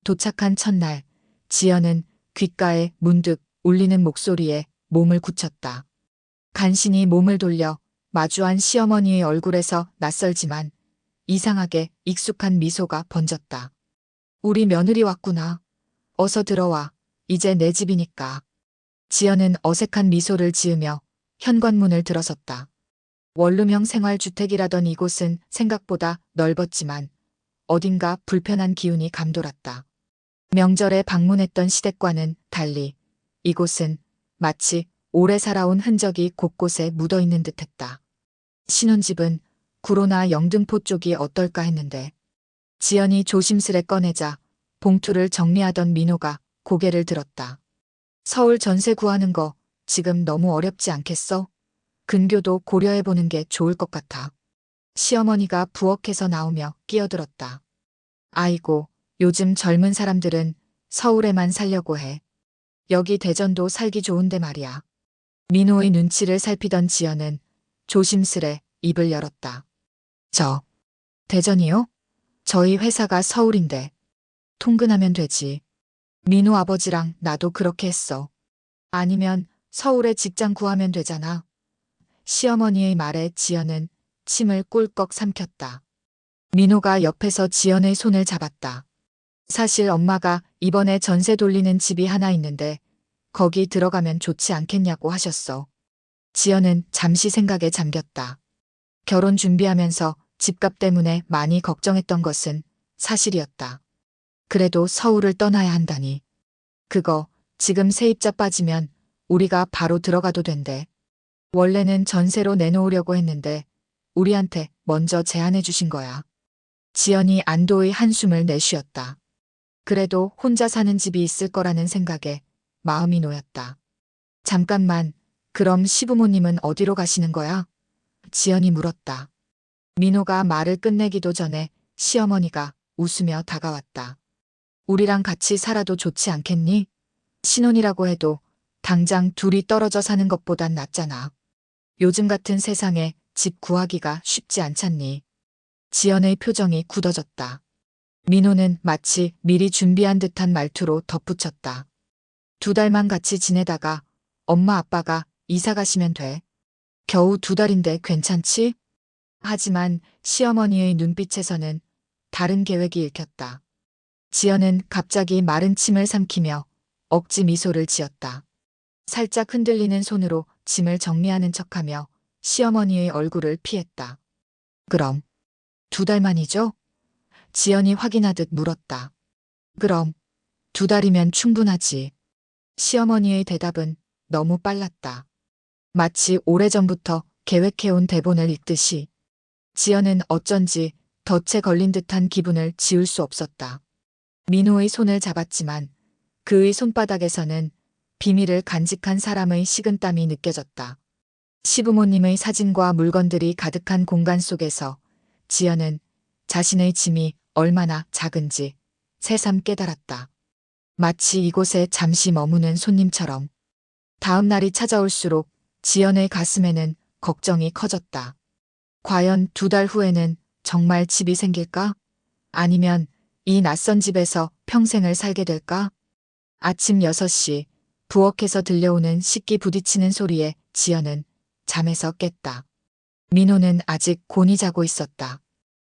도착한 첫날, 지연은 귓가에 문득 울리는 목소리에 몸을 굳혔다. 간신히 몸을 돌려 마주한 시어머니의 얼굴에서 낯설지만 이상하게 익숙한 미소가 번졌다. 우리 며느리 왔구나. 어서 들어와. 이제 내 집이니까. 지연은 어색한 미소를 지으며 현관문을 들어섰다. 원룸형 생활주택이라던 이곳은 생각보다 넓었지만 어딘가 불편한 기운이 감돌았다. 명절에 방문했던 시댁과는 달리 이곳은 마치 오래 살아온 흔적이 곳곳에 묻어있는 듯했다. 신혼집은 구로나 영등포 쪽이 어떨까 했는데 지연이 조심스레 꺼내자 봉투를 정리하던 민호가 고개를 들었다. 서울 전세 구하는 거 지금 너무 어렵지 않겠어? 근교도 고려해보는 게 좋을 것 같아. 시어머니가 부엌에서 나오며 끼어들었다. 아이고, 요즘 젊은 사람들은 서울에만 살려고 해. 여기 대전도 살기 좋은데 말이야. 민호의 눈치를 살피던 지연은 조심스레 입을 열었다. 대전이요? 저희 회사가 서울인데. 통근하면 되지. 민호 아버지랑 나도 그렇게 했어. 아니면 서울에 직장 구하면 되잖아. 시어머니의 말에 지연은 침을 꿀꺽 삼켰다. 민호가 옆에서 지연의 손을 잡았다. 사실 엄마가 이번에 전세 돌리는 집이 하나 있는데 거기 들어가면 좋지 않겠냐고 하셨어. 지연은 잠시 생각에 잠겼다. 결혼 준비하면서 집값 때문에 많이 걱정했던 것은 사실이었다. 그래도 서울을 떠나야 한다니. 그거 지금 세입자 빠지면 우리가 바로 들어가도 된대. 원래는 전세로 내놓으려고 했는데 우리한테 먼저 제안해 주신 거야. 지연이 안도의 한숨을 내쉬었다. 그래도 혼자 사는 집이 있을 거라는 생각에 마음이 놓였다. 잠깐만, 그럼 시부모님은 어디로 가시는 거야? 지연이 물었다. 민호가 말을 끝내기도 전에 시어머니가 웃으며 다가왔다. 우리랑 같이 살아도 좋지 않겠니? 신혼이라고 해도 당장 둘이 떨어져 사는 것보단 낫잖아. 요즘 같은 세상에 집 구하기가 쉽지 않잖니. 지연의 표정이 굳어졌다. 민호는 마치 미리 준비한 듯한 말투로 덧붙였다. 2달만 같이 지내다가 엄마 아빠가 이사 가시면 돼. 겨우 2달인데 괜찮지? 하지만 시어머니의 눈빛에서는 다른 계획이 읽혔다. 지연은 갑자기 마른 침을 삼키며 억지 미소를 지었다. 살짝 흔들리는 손으로 짐을 정리하는 척하며 시어머니의 얼굴을 피했다. 그럼 2달만이죠? 지연이 확인하듯 물었다. 그럼 2달이면 충분하지. 시어머니의 대답은 너무 빨랐다. 마치 오래전부터 계획해온 대본을 읽듯이. 지연은 어쩐지 덫에 걸린 듯한 기분을 지울 수 없었다. 민호의 손을 잡았지만 그의 손바닥에서는 비밀을 간직한 사람의 식은땀이 느껴졌다. 시부모님의 사진과 물건들이 가득한 공간 속에서 지연은 자신의 짐이 얼마나 작은지 새삼 깨달았다. 마치 이곳에 잠시 머무는 손님처럼. 다음 날이 찾아올수록 지연의 가슴에는 걱정이 커졌다. 과연 2달 후에는 정말 집이 생길까? 아니면 이 낯선 집에서 평생을 살게 될까? 아침 6시 부엌에서 들려오는 식기 부딪히는 소리에 지연은 잠에서 깼다. 민호는 아직 곤히 자고 있었다.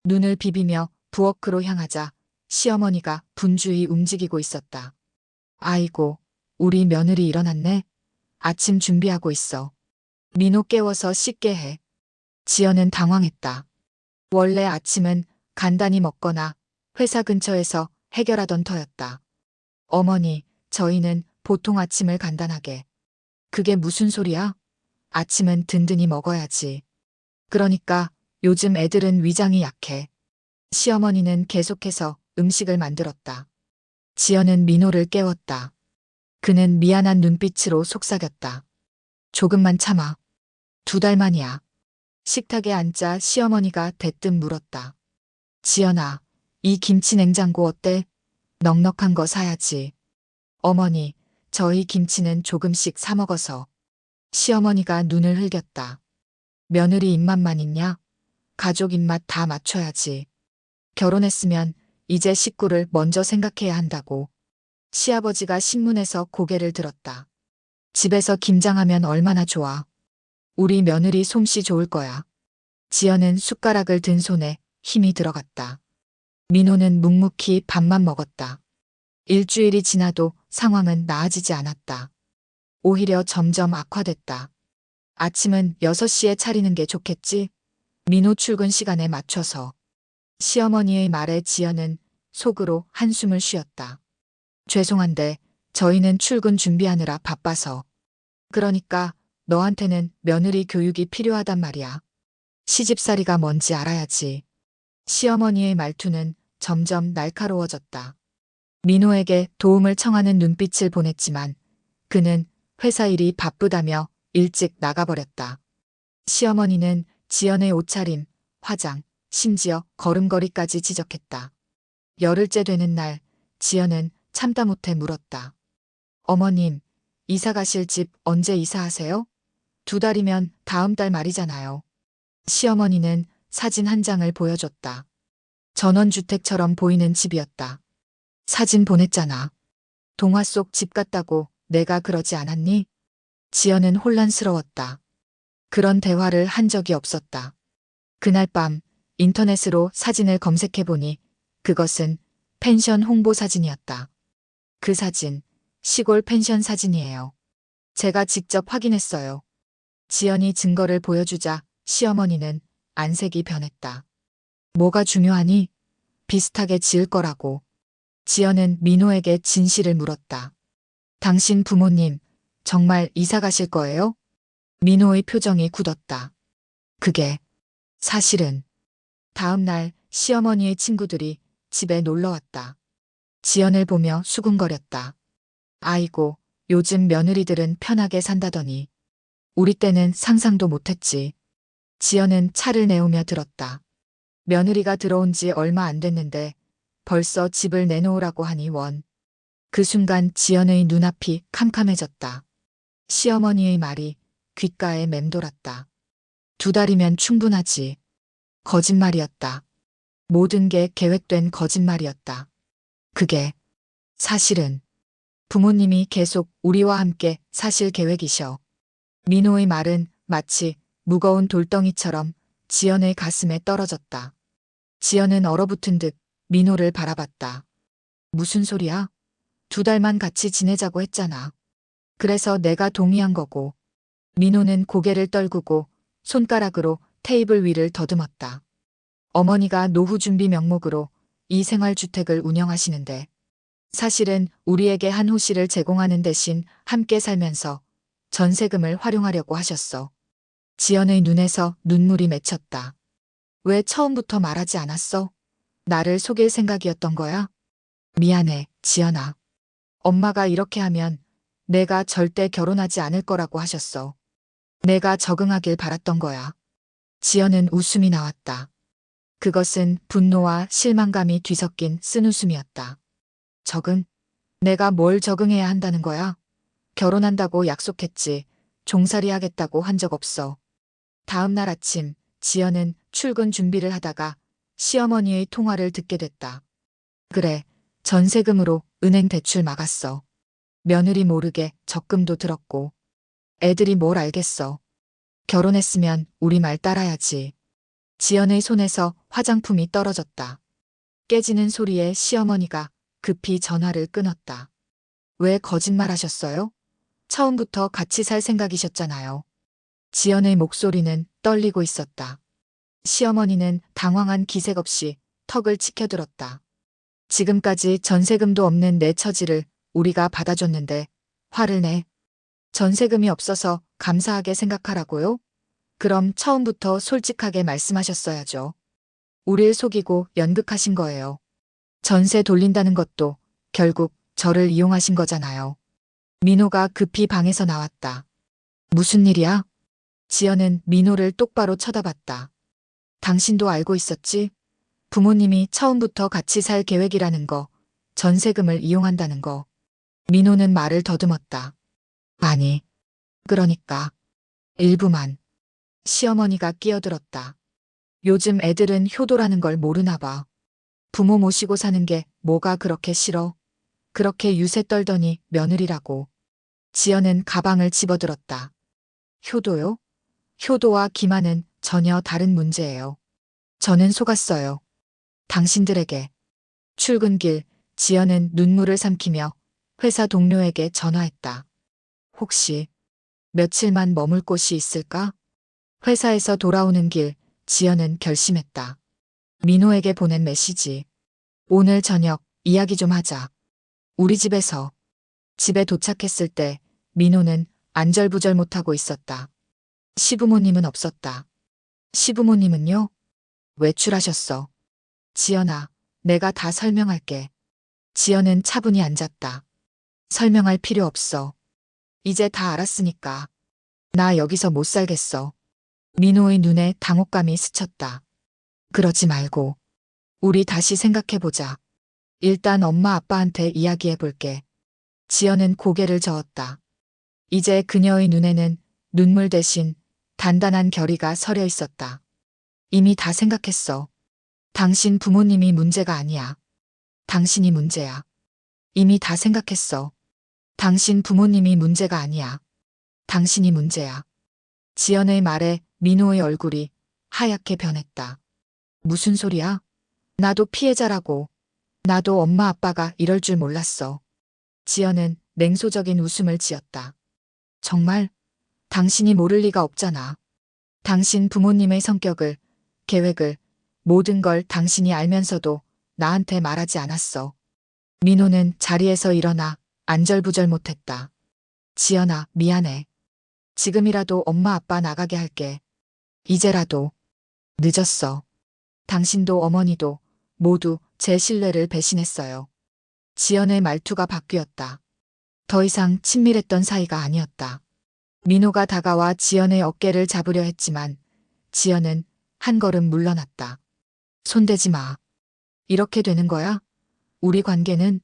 눈을 비비며 부엌으로 향하자 시어머니가 분주히 움직이고 있었다. 아이고, 우리 며느리 일어났네. 아침 준비하고 있어. 민호 깨워서 씻게 해. 지연은 당황했다. 원래 아침은 간단히 먹거나 회사 근처에서 해결하던 터였다. 어머니, 저희는 보통 아침을 간단하게. 그게 무슨 소리야? 아침은 든든히 먹어야지. 그러니까 요즘 애들은 위장이 약해. 시어머니는 계속해서 음식을 만들었다. 지연은 민호를 깨웠다. 그는 미안한 눈빛으로 속삭였다. 조금만 참아. 2달만이야. 식탁에 앉자 시어머니가 대뜸 물었다. 지연아, 이 김치 냉장고 어때? 넉넉한 거 사야지. 어머니, 저희 김치는 조금씩 사 먹어서. 시어머니가 눈을 흘겼다. 며느리 입맛만 있냐? 가족 입맛 다 맞춰야지. 결혼했으면 이제 식구를 먼저 생각해야 한다고. 시아버지가 신문에서 고개를 들었다. 집에서 김장하면 얼마나 좋아. 우리 며느리 솜씨 좋을 거야. 지연은 숟가락을 든 손에 힘이 들어갔다. 민호는 묵묵히 밥만 먹었다. 일주일이 지나도 상황은 나아지지 않았다. 오히려 점점 악화됐다. 아침은 6시에 차리는 게 좋겠지? 민호 출근 시간에 맞춰서. 시어머니의 말에 지연은 속으로 한숨을 쉬었다. 죄송한데 저희는 출근 준비하느라 바빠서. 그러니까 너한테는 며느리 교육이 필요하단 말이야. 시집살이가 뭔지 알아야지. 시어머니의 말투는 점점 날카로워졌다. 민호에게 도움을 청하는 눈빛을 보냈지만 그는 회사 일이 바쁘다며 일찍 나가버렸다. 시어머니는 지연의 옷차림, 화장, 심지어 걸음걸이까지 지적했다. 열흘째 되는 날 지연은 참다 못해 물었다. 어머님, 이사 가실 집 언제 이사하세요? 2달이면 다음 달 말이잖아요. 시어머니는 사진 한 장을 보여줬다. 전원주택처럼 보이는 집이었다. 사진 보냈잖아. 동화 속 집 같다고 내가 그러지 않았니? 지연은 혼란스러웠다. 그런 대화를 한 적이 없었다. 그날 밤 인터넷으로 사진을 검색해보니 그것은 펜션 홍보 사진이었다. 그 사진, 시골 펜션 사진이에요. 제가 직접 확인했어요. 지연이 증거를 보여주자 시어머니는 안색이 변했다. 뭐가 중요하니? 비슷하게 지을 거라고. 지연은 민호에게 진실을 물었다. 당신 부모님, 정말 이사 가실 거예요? 민호의 표정이 굳었다. 그게 사실은 다음 날 시어머니의 친구들이 집에 놀러 왔다. 지연을 보며 수군거렸다. 아이고, 요즘 며느리들은 편하게 산다더니 우리 때는 상상도 못했지. 지연은 차를 내오며 들었다. 며느리가 들어온 지 얼마 안 됐는데 벌써 집을 내놓으라고 하니 원. 그 순간 지연의 눈앞이 캄캄해졌다. 시어머니의 말이 귓가에 맴돌았다. 2달이면 충분하지. 거짓말이었다. 모든 게 계획된 거짓말이었다. 그게 사실은 부모님이 계속 우리와 함께 사실 계획이셔. 민호의 말은 마치 무거운 돌덩이처럼 지연의 가슴에 떨어졌다. 지연은 얼어붙은 듯 민호를 바라봤다. 무슨 소리야? 2달만 같이 지내자고 했잖아. 그래서 내가 동의한 거고. 민호는 고개를 떨구고 손가락으로 테이블 위를 더듬었다. 어머니가 노후 준비 명목으로 이 생활주택을 운영하시는데 사실은 우리에게 한 호실을 제공하는 대신 함께 살면서 전세금을 활용하려고 하셨어. 지연의 눈에서 눈물이 맺혔다. 왜 처음부터 말하지 않았어? 나를 속일 생각이었던 거야? 미안해, 지연아. 엄마가 이렇게 하면 내가 절대 결혼하지 않을 거라고 하셨어. 내가 적응하길 바랐던 거야. 지연은 웃음이 나왔다. 그것은 분노와 실망감이 뒤섞인 쓴웃음이었다. 적응? 내가 뭘 적응해야 한다는 거야? 결혼한다고 약속했지. 종살이 하겠다고 한 적 없어. 다음 날 아침, 지연은 출근 준비를 하다가 시어머니의 통화를 듣게 됐다. 그래, 전세금으로 은행 대출 막았어. 며느리 모르게 적금도 들었고. 애들이 뭘 알겠어. 결혼했으면 우리 말 따라야지. 지연의 손에서 화장품이 떨어졌다. 깨지는 소리에 시어머니가 급히 전화를 끊었다. 왜 거짓말하셨어요? 처음부터 같이 살 생각이셨잖아요. 지연의 목소리는 떨리고 있었다. 시어머니는 당황한 기색 없이 턱을 치켜들었다. 지금까지 전세금도 없는 내 처지를 우리가 받아줬는데 화를 내. 전세금이 없어서 감사하게 생각하라고요? 그럼 처음부터 솔직하게 말씀하셨어야죠. 우릴 속이고 연극하신 거예요. 전세 돌린다는 것도 결국 저를 이용하신 거잖아요. 민호가 급히 방에서 나왔다. 무슨 일이야? 지연은 민호를 똑바로 쳐다봤다. 당신도 알고 있었지? 부모님이 처음부터 같이 살 계획이라는 거, 전세금을 이용한다는 거. 민호는 말을 더듬었다. 아니, 그러니까 일부만. 시어머니가 끼어들었다. 요즘 애들은 효도라는 걸 모르나 봐. 부모 모시고 사는 게 뭐가 그렇게 싫어? 그렇게 유세 떨더니 며느리라고. 지연은 가방을 집어들었다. 효도요? 효도와 기만은 전혀 다른 문제예요. 저는 속았어요. 당신들에게. 출근길, 지연은 눈물을 삼키며 회사 동료에게 전화했다. 혹시 며칠만 머물 곳이 있을까? 회사에서 돌아오는 길, 지연은 결심했다. 민호에게 보낸 메시지. 오늘 저녁 이야기 좀 하자. 우리 집에서. 집에 도착했을 때 민호는 안절부절 못하고 있었다. 시부모님은 없었다. 시부모님은요? 외출하셨어. 지연아, 내가 다 설명할게. 지연은 차분히 앉았다. 설명할 필요 없어. 이제 다 알았으니까. 나 여기서 못 살겠어. 민호의 눈에 당혹감이 스쳤다. 그러지 말고. 우리 다시 생각해보자. 일단 엄마 아빠한테 이야기해볼게. 지연은 고개를 저었다. 이제 그녀의 눈에는 눈물 대신 단단한 결의가 서려 있었다. 이미 다 생각했어. 당신 부모님이 문제가 아니야. 당신이 문제야. 이미 다 생각했어. 당신 부모님이 문제가 아니야. 당신이 문제야. 지연의 말에 민호의 얼굴이 하얗게 변했다. 무슨 소리야? 나도 피해자라고. 나도 엄마 아빠가 이럴 줄 몰랐어. 지연은 냉소적인 웃음을 지었다. 정말? 당신이 모를 리가 없잖아. 당신 부모님의 성격을, 계획을, 모든 걸 당신이 알면서도 나한테 말하지 않았어. 민호는 자리에서 일어나 안절부절 못했다. 지연아, 미안해. 지금이라도 엄마 아빠 나가게 할게. 이제라도. 늦었어. 당신도 어머니도 모두 제 신뢰를 배신했어요. 지연의 말투가 바뀌었다. 더 이상 친밀했던 사이가 아니었다. 민호가 다가와 지연의 어깨를 잡으려 했지만 지연은 한 걸음 물러났다. 손대지 마. 이렇게 되는 거야? 우리 관계는?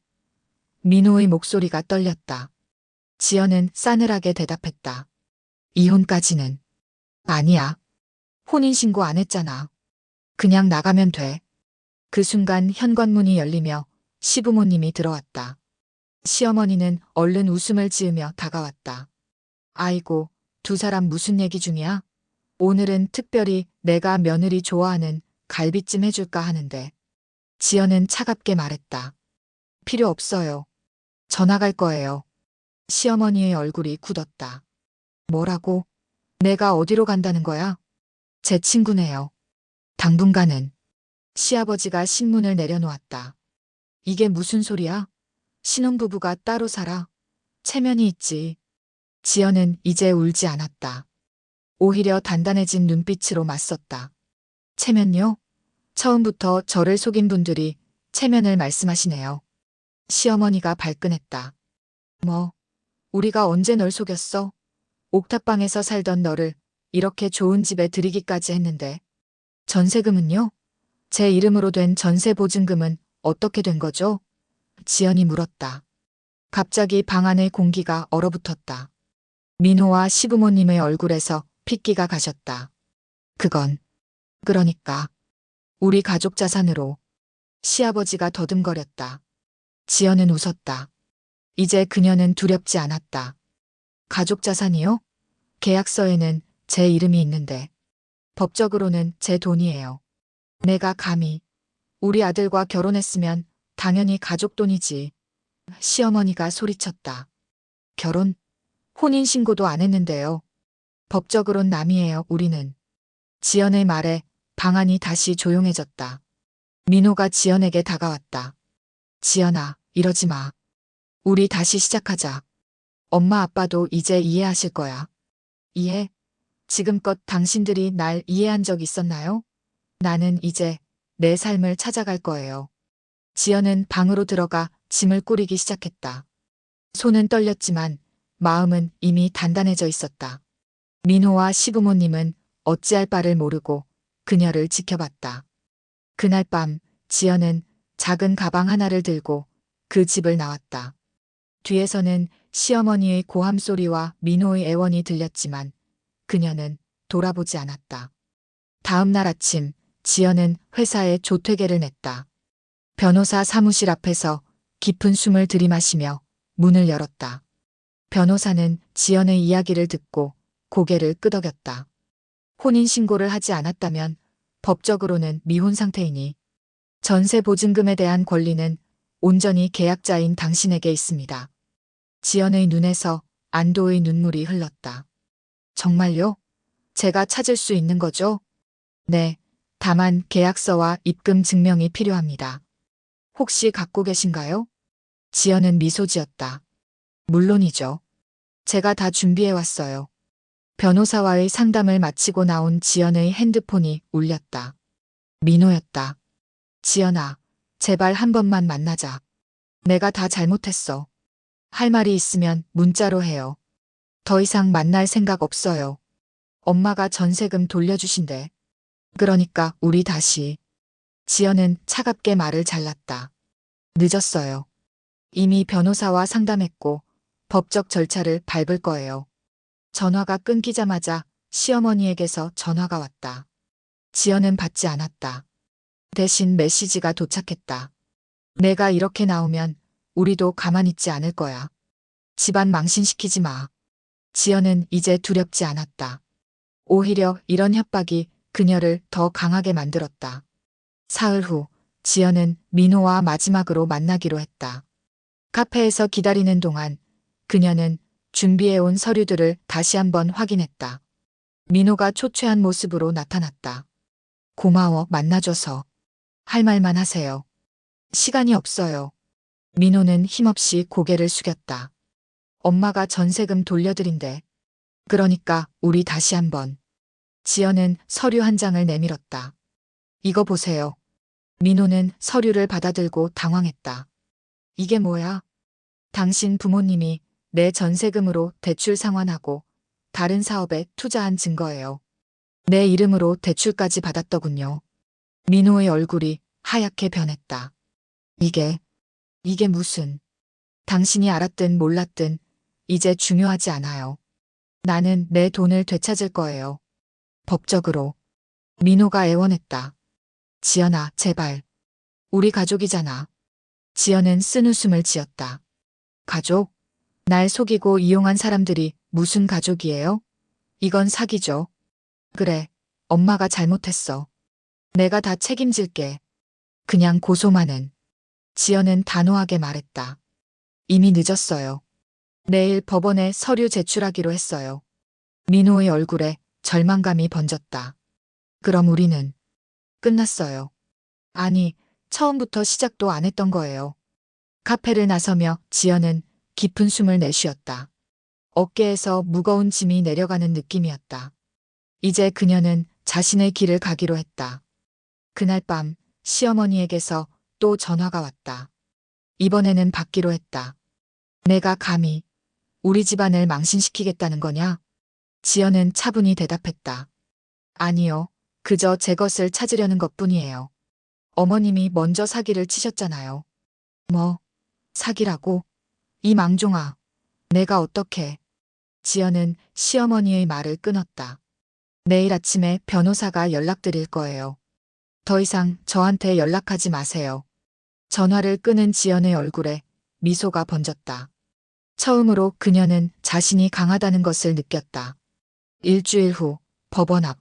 민호의 목소리가 떨렸다. 지연은 싸늘하게 대답했다. 이혼까지는. 아니야. 혼인신고 안 했잖아. 그냥 나가면 돼. 그 순간 현관문이 열리며 시부모님이 들어왔다. 시어머니는 얼른 웃음을 지으며 다가왔다. 아이고, 두 사람 무슨 얘기 중이야? 오늘은 특별히 내가 며느리 좋아하는 갈비찜 해줄까 하는데. 지연은 차갑게 말했다. 필요 없어요. 전화 갈 거예요. 시어머니의 얼굴이 굳었다. 뭐라고? 내가 어디로 간다는 거야? 제 친구네요. 당분간은. 시아버지가 신문을 내려놓았다. 이게 무슨 소리야? 신혼부부가 따로 살아. 체면이 있지. 지연은 이제 울지 않았다. 오히려 단단해진 눈빛으로 맞섰다. 체면요? 처음부터 저를 속인 분들이 체면을 말씀하시네요. 시어머니가 발끈했다. 뭐, 우리가 언제 널 속였어? 옥탑방에서 살던 너를 이렇게 좋은 집에 들이기까지 했는데. 전세금은요? 제 이름으로 된 전세 보증금은 어떻게 된 거죠? 지연이 물었다. 갑자기 방 안의 공기가 얼어붙었다. 민호와 시부모님의 얼굴에서 핏기가 가셨다. 그건, 그러니까, 우리 가족 자산으로. 시아버지가 더듬거렸다. 지연은 웃었다. 이제 그녀는 두렵지 않았다. 가족 자산이요? 계약서에는 제 이름이 있는데. 법적으로는 제 돈이에요. 내가 감히. 우리 아들과 결혼했으면 당연히 가족 돈이지. 시어머니가 소리쳤다. 결혼? 혼인신고도 안 했는데요. 법적으론 남이에요, 우리는. 지연의 말에 방 안이 다시 조용해졌다. 민호가 지연에게 다가왔다. 지연아, 이러지 마. 우리 다시 시작하자. 엄마 아빠도 이제 이해하실 거야. 이해? 지금껏 당신들이 날 이해한 적 있었나요? 나는 이제 내 삶을 찾아갈 거예요. 지연은 방으로 들어가 짐을 꾸리기 시작했다. 손은 떨렸지만 마음은 이미 단단해져 있었다. 민호와 시부모님은 어찌할 바를 모르고 그녀를 지켜봤다. 그날 밤 지연은 작은 가방 하나를 들고 그 집을 나왔다. 뒤에서는 시어머니의 고함 소리와 민호의 애원이 들렸지만 그녀는 돌아보지 않았다. 다음 날 아침 지연은 회사에 조퇴계를 냈다. 변호사 사무실 앞에서 깊은 숨을 들이마시며 문을 열었다. 변호사는 지연의 이야기를 듣고 고개를 끄덕였다. 혼인신고를 하지 않았다면 법적으로는 미혼 상태이니 전세 보증금에 대한 권리는 온전히 계약자인 당신에게 있습니다. 지연의 눈에서 안도의 눈물이 흘렀다. 정말요? 제가 찾을 수 있는 거죠? 네. 다만 계약서와 입금 증명이 필요합니다. 혹시 갖고 계신가요? 지연은 미소 지었다. 물론이죠. 제가 다 준비해 왔어요. 변호사와의 상담을 마치고 나온 지연의 핸드폰이 울렸다. 민호였다. 지연아, 제발 한 번만 만나자. 내가 다 잘못했어. 할 말이 있으면 문자로 해요. 더 이상 만날 생각 없어요. 엄마가 전세금 돌려주신대. 그러니까 우리 다시. 지연은 차갑게 말을 잘랐다. 늦었어요. 이미 변호사와 상담했고 법적 절차를 밟을 거예요. 전화가 끊기자마자 시어머니에게서 전화가 왔다. 지연은 받지 않았다. 대신 메시지가 도착했다. 내가 이렇게 나오면 우리도 가만히 있지 않을 거야. 집안 망신시키지 마. 지연은 이제 두렵지 않았다. 오히려 이런 협박이 그녀를 더 강하게 만들었다. 사흘 후 지연은 민호와 마지막으로 만나기로 했다. 카페에서 기다리는 동안 그녀는 준비해온 서류들을 다시 한번 확인했다. 민호가 초췌한 모습으로 나타났다. 고마워, 만나줘서. 할 말만 하세요. 시간이 없어요. 민호는 힘없이 고개를 숙였다. 엄마가 전세금 돌려드린대. 그러니까 우리 다시 한번. 지연은 서류 한 장을 내밀었다. 이거 보세요. 민호는 서류를 받아들고 당황했다. 이게 뭐야? 당신 부모님이 내 전세금으로 대출 상환하고 다른 사업에 투자한 증거예요. 내 이름으로 대출까지 받았더군요. 민호의 얼굴이 하얗게 변했다. 이게 무슨. 당신이 알았든 몰랐든 이제 중요하지 않아요. 나는 내 돈을 되찾을 거예요. 법적으로. 민호가 애원했다. 지연아, 제발. 우리 가족이잖아. 지연은 쓴웃음을 지었다. 가족? 날 속이고 이용한 사람들이 무슨 가족이에요? 이건 사기죠. 그래, 엄마가 잘못했어. 내가 다 책임질게. 그냥 고소만은. 지연은 단호하게 말했다. 이미 늦었어요. 내일 법원에 서류 제출하기로 했어요. 민호의 얼굴에 절망감이 번졌다. 그럼 우리는 끝났어요. 아니, 처음부터 시작도 안 했던 거예요. 카페를 나서며 지연은 깊은 숨을 내쉬었다. 어깨에서 무거운 짐이 내려가는 느낌이었다. 이제 그녀는 자신의 길을 가기로 했다. 그날 밤 시어머니에게서 또 전화가 왔다. 이번에는 받기로 했다. 내가 감히 우리 집안을 망신시키겠다는 거냐? 지연은 차분히 대답했다. 아니요. 그저 제 것을 찾으려는 것뿐이에요. 어머님이 먼저 사기를 치셨잖아요. 뭐, 사기라고? 이 망종아. 내가 어떻게. 지연은 시어머니의 말을 끊었다. 내일 아침에 변호사가 연락드릴 거예요. 더 이상 저한테 연락하지 마세요. 전화를 끊은 지연의 얼굴에 미소가 번졌다. 처음으로 그녀는 자신이 강하다는 것을 느꼈다. 일주일 후 법원 앞.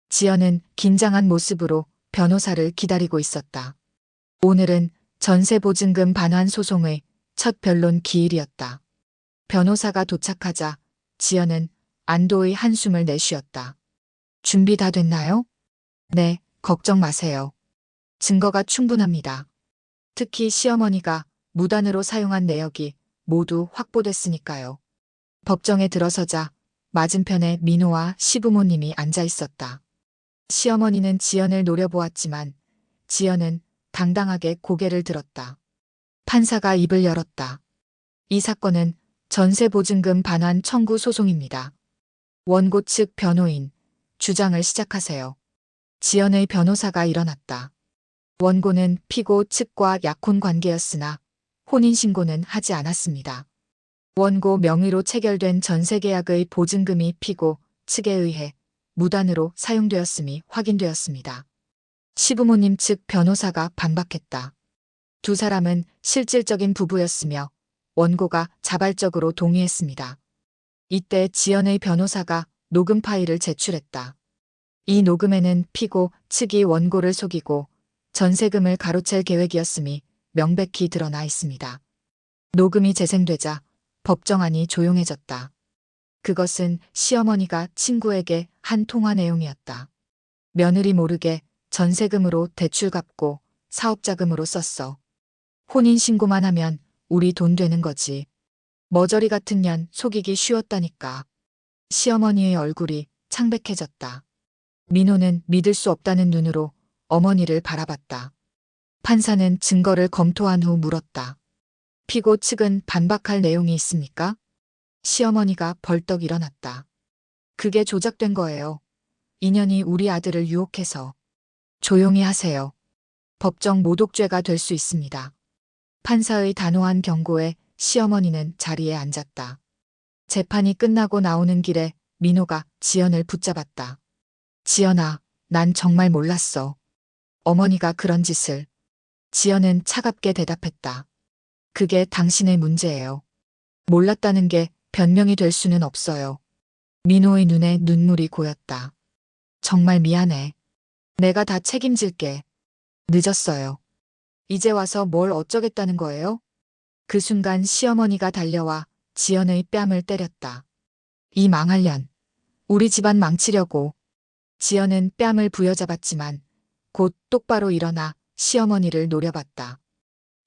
지연은 긴장한 모습으로 변호사를 기다리고 있었다. 오늘은 전세보증금 반환 소송의 첫 변론 기일이었다. 변호사가 도착하자 지연은 안도의 한숨을 내쉬었다. 준비 다 됐나요? 네, 걱정 마세요. 증거가 충분합니다. 특히 시어머니가 무단으로 사용한 내역이 모두 확보됐으니까요. 법정에 들어서자 맞은편에 민호와 시부모님이 앉아 있었다. 시어머니는 지연을 노려보았지만 지연은 당당하게 고개를 들었다. 판사가 입을 열었다. 이 사건은 전세보증금 반환 청구 소송입니다. 원고 측 변호인, 주장을 시작하세요. 지연의 변호사가 일어났다. 원고는 피고 측과 약혼 관계였으나 혼인신고는 하지 않았습니다. 원고 명의로 체결된 전세계약의 보증금이 피고 측에 의해 무단으로 사용되었음이 확인되었습니다. 시부모님 측 변호사가 반박했다. 두 사람은 실질적인 부부였으며 원고가 자발적으로 동의했습니다. 이때 지연의 변호사가 녹음 파일을 제출했다. 이 녹음에는 피고 측이 원고를 속이고 전세금을 가로챌 계획이었음이 명백히 드러나 있습니다. 녹음이 재생되자 법정안이 조용해졌다. 그것은 시어머니가 친구에게 한 통화 내용이었다. 며느리 모르게 전세금으로 대출 갚고 사업자금으로 썼어. 혼인신고만 하면 우리 돈 되는 거지. 머저리 같은 년 속이기 쉬웠다니까. 시어머니의 얼굴이 창백해졌다. 민호는 믿을 수 없다는 눈으로 어머니를 바라봤다. 판사는 증거를 검토한 후 물었다. 피고 측은 반박할 내용이 있습니까? 시어머니가 벌떡 일어났다. 그게 조작된 거예요. 인연이 우리 아들을 유혹해서. 조용히 하세요. 법정 모독죄가 될 수 있습니다. 판사의 단호한 경고에 시어머니는 자리에 앉았다. 재판이 끝나고 나오는 길에 민호가 지연을 붙잡았다. 지연아, 난 정말 몰랐어. 어머니가 그런 짓을. 지연은 차갑게 대답했다. 그게 당신의 문제예요. 몰랐다는 게 변명이 될 수는 없어요. 민호의 눈에 눈물이 고였다. 정말 미안해. 내가 다 책임질게. 늦었어요. 이제 와서 뭘 어쩌겠다는 거예요? 그 순간 시어머니가 달려와 지연의 뺨을 때렸다. 이 망할 년. 우리 집안 망치려고. 지연은 뺨을 부여잡았지만 곧 똑바로 일어나 시어머니를 노려봤다.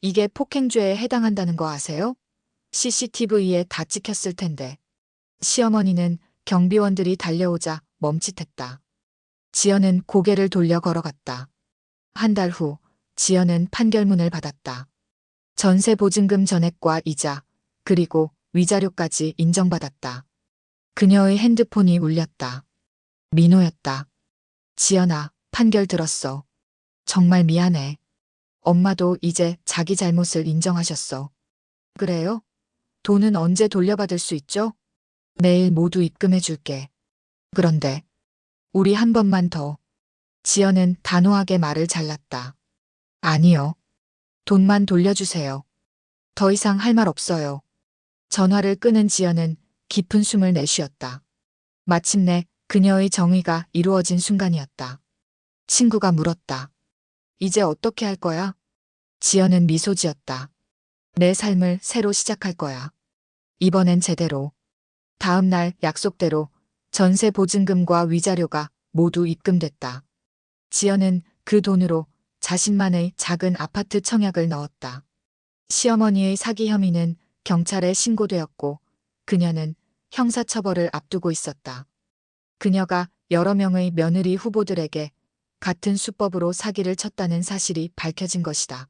이게 폭행죄에 해당한다는 거 아세요? CCTV에 다 찍혔을 텐데. 시어머니는 경비원들이 달려오자 멈칫했다. 지연은 고개를 돌려 걸어갔다. 한 달 후 지연은 판결문을 받았다. 전세 보증금 전액과 이자, 그리고 위자료까지 인정받았다. 그녀의 핸드폰이 울렸다. 민호였다. 지연아, 판결 들었어. 정말 미안해. 엄마도 이제 자기 잘못을 인정하셨어. 그래요? 돈은 언제 돌려받을 수 있죠? 내일 모두 입금해 줄게. 그런데 우리 한 번만 더. 지연은 단호하게 말을 잘랐다. 아니요. 돈만 돌려주세요. 더 이상 할 말 없어요. 전화를 끊은 지연은 깊은 숨을 내쉬었다. 마침내 그녀의 정의가 이루어진 순간이었다. 친구가 물었다. 이제 어떻게 할 거야? 지연은 미소 지었다. 내 삶을 새로 시작할 거야. 이번엔 제대로. 다음 날 약속대로 전세 보증금과 위자료가 모두 입금됐다. 지연은 그 돈으로 자신만의 작은 아파트 청약을 넣었다. 시어머니의 사기 혐의는 경찰에 신고되었고 그녀는 형사처벌을 앞두고 있었다. 그녀가 여러 명의 며느리 후보들에게 같은 수법으로 사기를 쳤다는 사실이 밝혀진 것이다.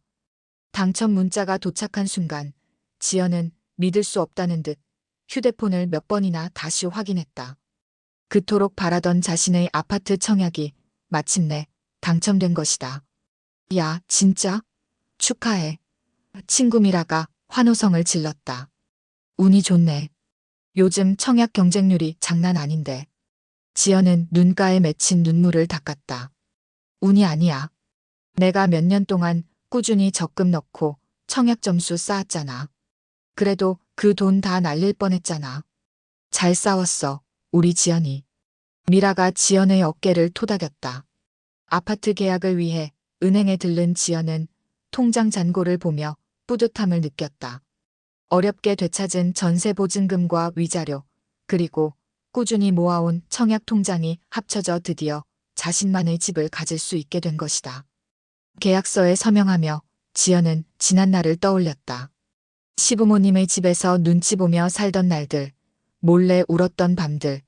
당첨 문자가 도착한 순간 지연은 믿을 수 없다는 듯 휴대폰을 몇 번이나 다시 확인했다. 그토록 바라던 자신의 아파트 청약이 마침내 당첨된 것이다. 야, 진짜? 축하해. 친구 미라가 환호성을 질렀다. 운이 좋네. 요즘 청약 경쟁률이 장난 아닌데. 지연은 눈가에 맺힌 눈물을 닦았다. 운이 아니야. 내가 몇 년 동안 꾸준히 적금 넣고 청약 점수 쌓았잖아. 그래도 그 돈 다 날릴 뻔했잖아. 잘 싸웠어, 우리 지연이. 미라가 지연의 어깨를 토닥였다. 아파트 계약을 위해 은행에 들른 지연은 통장 잔고를 보며 뿌듯함을 느꼈다. 어렵게 되찾은 전세 보증금과 위자료, 그리고 꾸준히 모아온 청약 통장이 합쳐져 드디어 자신만의 집을 가질 수 있게 된 것이다. 계약서에 서명하며 지연은 지난 날을 떠올렸다. 시부모님의 집에서 눈치 보며 살던 날들, 몰래 울었던 밤들,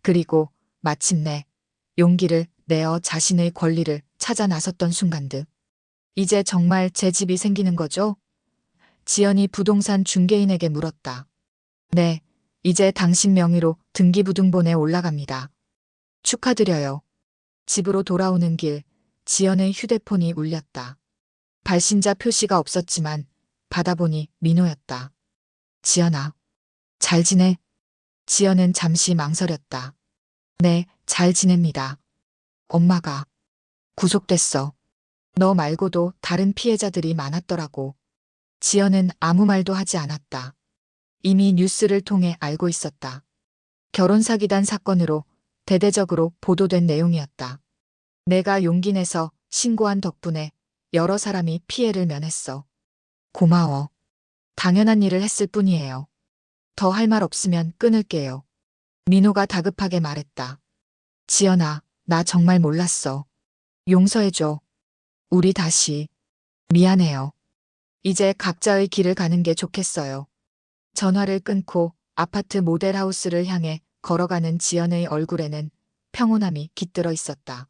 그리고 마침내 용기를 내어 자신의 권리를 찾아 나섰던 순간들. 이제 정말 제 집이 생기는 거죠? 지연이 부동산 중개인에게 물었다. 네, 이제 당신 명의로 등기부등본에 올라갑니다. 축하드려요. 집으로 돌아오는 길, 지연의 휴대폰이 울렸다. 발신자 표시가 없었지만 받아보니 민호였다. 지연아, 잘 지내? 지연은 잠시 망설였다. 네, 잘 지냅니다. 엄마가 구속됐어. 너 말고도 다른 피해자들이 많았더라고. 지연은 아무 말도 하지 않았다. 이미 뉴스를 통해 알고 있었다. 결혼 사기단 사건으로 대대적으로 보도된 내용이었다. 내가 용기 내서 신고한 덕분에 여러 사람이 피해를 면했어. 고마워. 당연한 일을 했을 뿐이에요. 더 할 말 없으면 끊을게요. 민호가 다급하게 말했다. 지연아, 나 정말 몰랐어. 용서해줘. 우리 다시. 미안해요. 이제 각자의 길을 가는 게 좋겠어요. 전화를 끊고 아파트 모델하우스를 향해 걸어가는 지연의 얼굴에는 평온함이 깃들어 있었다.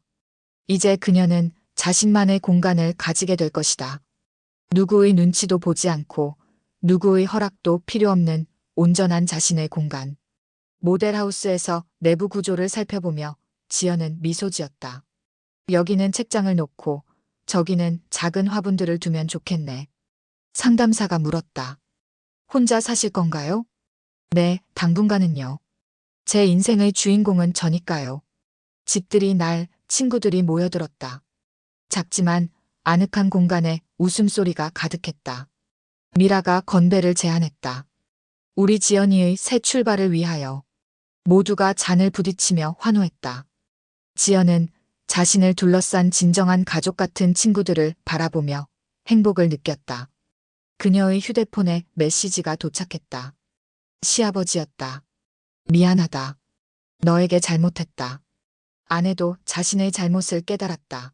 이제 그녀는 자신만의 공간을 가지게 될 것이다. 누구의 눈치도 보지 않고 누구의 허락도 필요 없는 온전한 자신의 공간. 모델하우스에서 내부 구조를 살펴보며 지연은 미소 지었다. 여기는 책장을 놓고 저기는 작은 화분들을 두면 좋겠네. 상담사가 물었다. 혼자 사실 건가요? 네, 당분간은요. 제 인생의 주인공은 저니까요. 집들이 날 친구들이 모여들었다. 작지만 아늑한 공간에 웃음소리가 가득했다. 미라가 건배를 제안했다. 우리 지연이의 새 출발을 위하여. 모두가 잔을 부딪히며 환호했다. 지연은 자신을 둘러싼 진정한 가족 같은 친구들을 바라보며 행복을 느꼈다. 그녀의 휴대폰에 메시지가 도착했다. 시아버지였다. 미안하다. 너에게 잘못했다. 아내도 자신의 잘못을 깨달았다.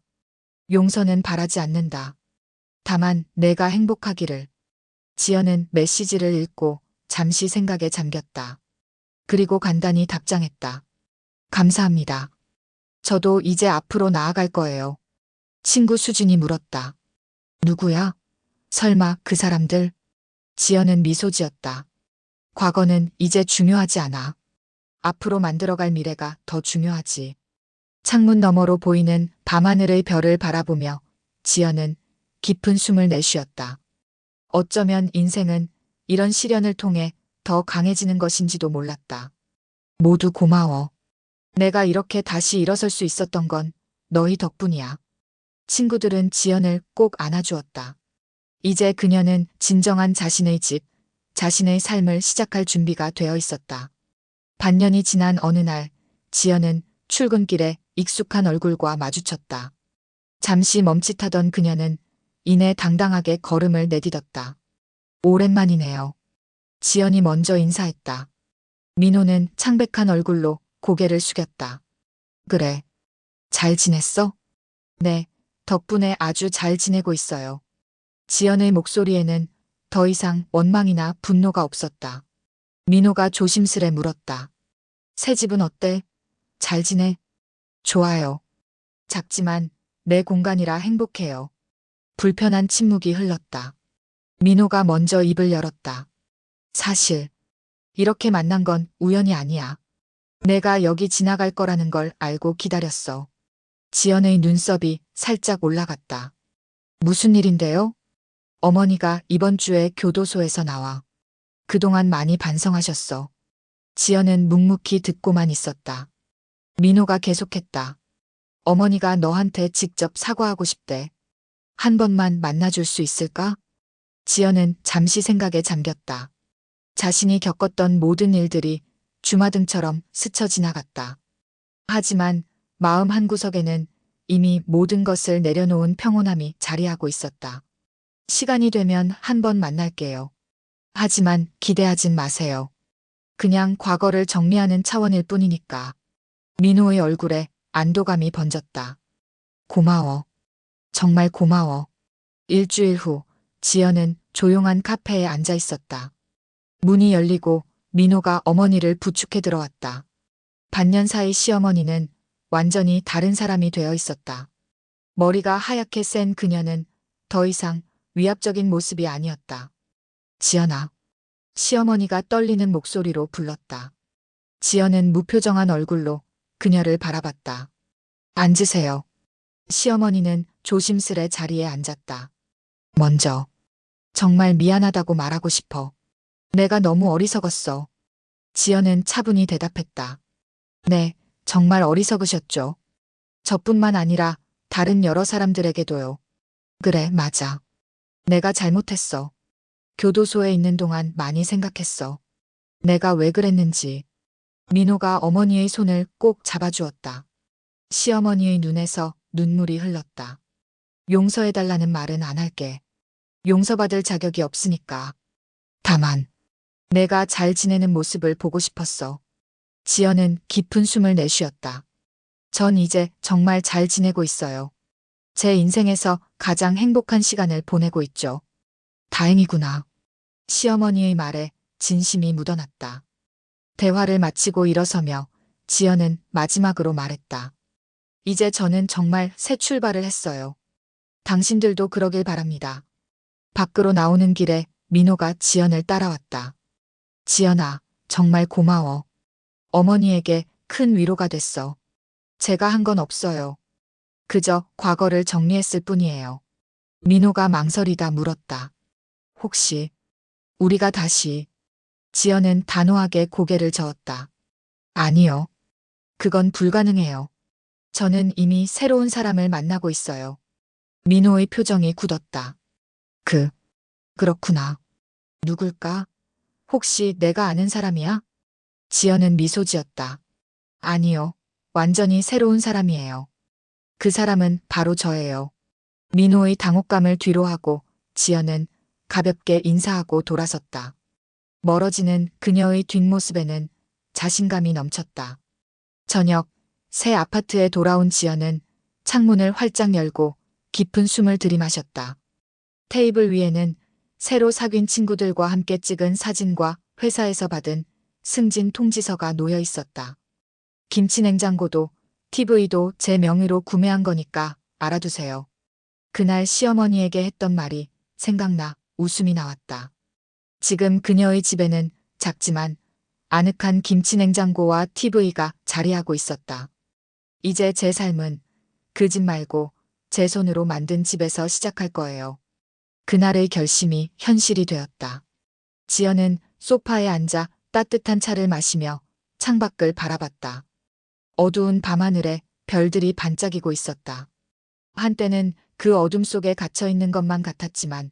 용서는 바라지 않는다. 다만 내가 행복하기를. 지연은 메시지를 읽고 잠시 생각에 잠겼다. 그리고 간단히 답장했다. 감사합니다. 저도 이제 앞으로 나아갈 거예요. 친구 수진이 물었다. 누구야? 설마 그 사람들? 지연은 미소 지었다. 과거는 이제 중요하지 않아. 앞으로 만들어갈 미래가 더 중요하지. 창문 너머로 보이는 밤하늘의 별을 바라보며 지연은 깊은 숨을 내쉬었다. 어쩌면 인생은 이런 시련을 통해 더 강해지는 것인지도 몰랐다. 모두 고마워. 내가 이렇게 다시 일어설 수 있었던 건 너희 덕분이야. 친구들은 지연을 꼭 안아주었다. 이제 그녀는 진정한 자신의 집, 자신의 삶을 시작할 준비가 되어 있었다. 반년이 지난 어느 날, 지연은 출근길에 익숙한 얼굴과 마주쳤다. 잠시 멈칫하던 그녀는 이내 당당하게 걸음을 내딛었다. 오랜만이네요. 지연이 먼저 인사했다. 민호는 창백한 얼굴로 고개를 숙였다. 그래. 잘 지냈어? 네, 덕분에 아주 잘 지내고 있어요. 지연의 목소리에는 더 이상 원망이나 분노가 없었다. 민호가 조심스레 물었다. 새 집은 어때? 잘 지내? 좋아요. 작지만 내 공간이라 행복해요. 불편한 침묵이 흘렀다. 민호가 먼저 입을 열었다. 사실 이렇게 만난 건 우연이 아니야. 내가 여기 지나갈 거라는 걸 알고 기다렸어. 지연의 눈썹이 살짝 올라갔다. 무슨 일인데요? 어머니가 이번 주에 교도소에서 나와. 그동안 많이 반성하셨어. 지연은 묵묵히 듣고만 있었다. 민호가 계속했다. 어머니가 너한테 직접 사과하고 싶대. 한 번만 만나줄 수 있을까? 지연은 잠시 생각에 잠겼다. 자신이 겪었던 모든 일들이 주마등처럼 스쳐 지나갔다. 하지만 마음 한구석에는 이미 모든 것을 내려놓은 평온함이 자리하고 있었다. 시간이 되면 한 번 만날게요. 하지만 기대하진 마세요. 그냥 과거를 정리하는 차원일 뿐이니까. 민호의 얼굴에 안도감이 번졌다. 고마워. 정말 고마워. 일주일 후 지연은 조용한 카페에 앉아 있었다. 문이 열리고 민호가 어머니를 부축해 들어왔다. 반년 사이 시어머니는 완전히 다른 사람이 되어 있었다. 머리가 하얗게 센 그녀는 더 이상 위압적인 모습이 아니었다. 지연아. 시어머니가 떨리는 목소리로 불렀다. 지연은 무표정한 얼굴로 그녀를 바라봤다. 앉으세요. 시어머니는 조심스레 자리에 앉았다. 먼저 정말 미안하다고 말하고 싶어. 내가 너무 어리석었어. 지연은 차분히 대답했다. 네, 정말 어리석으셨죠. 저뿐만 아니라 다른 여러 사람들에게도요. 그래, 맞아. 내가 잘못했어. 교도소에 있는 동안 많이 생각했어. 내가 왜 그랬는지. 민호가 어머니의 손을 꼭 잡아주었다. 시어머니의 눈에서 눈물이 흘렀다. 용서해달라는 말은 안 할게. 용서받을 자격이 없으니까. 다만, 내가 잘 지내는 모습을 보고 싶었어. 지연은 깊은 숨을 내쉬었다. 전 이제 정말 잘 지내고 있어요. 제 인생에서 가장 행복한 시간을 보내고 있죠. 다행이구나. 시어머니의 말에 진심이 묻어났다. 대화를 마치고 일어서며 지연은 마지막으로 말했다. 이제 저는 정말 새 출발을 했어요. 당신들도 그러길 바랍니다. 밖으로 나오는 길에 민호가 지연을 따라왔다. 지연아, 정말 고마워. 어머니에게 큰 위로가 됐어. 제가 한 건 없어요. 그저 과거를 정리했을 뿐이에요. 민호가 망설이다 물었다. 혹시 우리가 다시. 지연은 단호하게 고개를 저었다. 아니요. 그건 불가능해요. 저는 이미 새로운 사람을 만나고 있어요. 민호의 표정이 굳었다. 그렇구나. 누굴까? 혹시 내가 아는 사람이야? 지연은 미소 지었다. 아니요. 완전히 새로운 사람이에요. 그 사람은 바로 저예요. 민호의 당혹감을 뒤로하고 지연은 가볍게 인사하고 돌아섰다. 멀어지는 그녀의 뒷모습에는 자신감이 넘쳤다. 저녁, 새 아파트에 돌아온 지연은 창문을 활짝 열고 깊은 숨을 들이마셨다. 테이블 위에는 새로 사귄 친구들과 함께 찍은 사진과 회사에서 받은 승진 통지서가 놓여 있었다. 김치 냉장고도 TV도 제 명의로 구매한 거니까 알아두세요. 그날 시어머니에게 했던 말이 생각나 웃음이 나왔다. 지금 그녀의 집에는 작지만 아늑한 김치 냉장고와 TV가 자리하고 있었다. 이제 제 삶은 그 집 말고 제 손으로 만든 집에서 시작할 거예요. 그날의 결심이 현실이 되었다. 지연은 소파에 앉아 따뜻한 차를 마시며 창밖을 바라봤다. 어두운 밤하늘에 별들이 반짝이고 있었다. 한때는 그 어둠 속에 갇혀 있는 것만 같았지만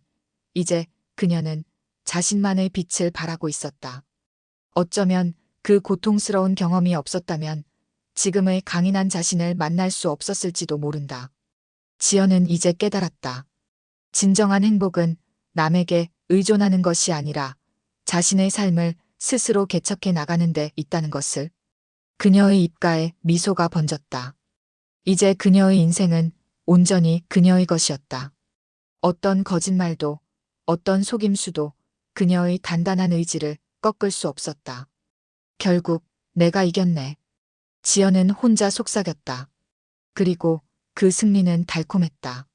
이제 그녀는 자신만의 빛을 발하고 있었다. 어쩌면 그 고통스러운 경험이 없었다면 지금의 강인한 자신을 만날 수 없었을지도 모른다. 지연은 이제 깨달았다. 진정한 행복은 남에게 의존하는 것이 아니라 자신의 삶을 스스로 개척해 나가는 데 있다는 것을. 그녀의 입가에 미소가 번졌다. 이제 그녀의 인생은 온전히 그녀의 것이었다. 어떤 거짓말도, 어떤 속임수도 그녀의 단단한 의지를 꺾을 수 없었다. 결국 내가 이겼네. 지연은 혼자 속삭였다. 그리고 그 승리는 달콤했다.